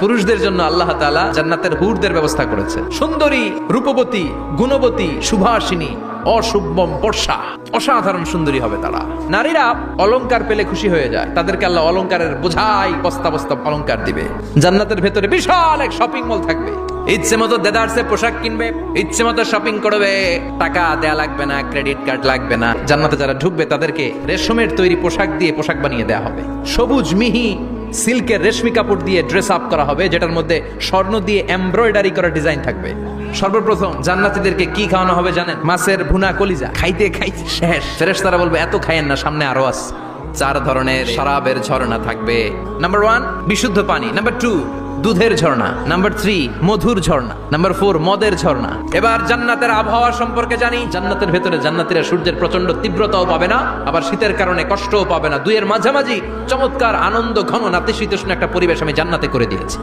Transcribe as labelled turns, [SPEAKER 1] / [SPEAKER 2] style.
[SPEAKER 1] পুরুষদের জন্য আল্লাহ তাআলা জান্নাতের হুরদের ব্যবস্থা করেছে। সুন্দরী, রূপবতী, গুণবতী, সুভাষিনী, অশুভম বর্ষা, অসাধারণ সুন্দরী হবে তারা। নারীরা অলংকার পেলে খুশি হয়ে যায়, তাদেরকে আল্লাহ অলংকারের বোঝাই বস্তা বস্তা অলংকার দিবে। জান্নাতের ভেতরে বিশাল এক শপিং মল থাকবে, ইচ্ছে মতো দেদারসে পোশাক কিনবে, ইচ্ছে মতো শপিং করবে, টাকা দেয়া লাগবে না, ক্রেডিট কার্ড লাগবে না। জান্নাতে যারা ঢুকবে তাদেরকে রেশমের তৈরি পোশাক দিয়ে পোশাক বানিয়ে দেয়া হবে। সবুজ মিহি সিল্কের রেশমি কাপড় দিয়ে ড্রেস আপ করা হবে, যেটার মধ্যে স্বর্ণ দিয়ে এমব্রয়ডারি করা ডিজাইন থাকবে। সর্বপ্রথম জান্নাতীদেরকে কি খাওয়ানো হবে জানেন? মাছের ভুনা কলিজা। খাইতে খাইতে শেষ। ফেরেশতারা বলবে এত খাইয়েন না, সামনে আরো আছে। 4 ধরনের শরাবের ঝর্ণা থাকবে। নাম্বার 1 বিশুদ্ধ পানি, নাম্বার 2 দুধের ঝর্ণা, নাম্বার 3 মধুর ঝর্ণা, নাম্বার 4 মদের ঝর্ণা। এবার জান্নাতের আবহাওয়া সম্পর্কে জানি। জান্নাতের ভেতরে জান্নাতীরা সূর্যের প্রচন্ড তীব্রতাও পাবে না, আবার শীতের কারণে কষ্টও পাবে না। দুইয়ের মাঝামাঝি চমৎকার আনন্দ ঘন নাতিশীতোষ্ণ একটা পরিবেশ আমি জান্নাতে করে দিয়েছি।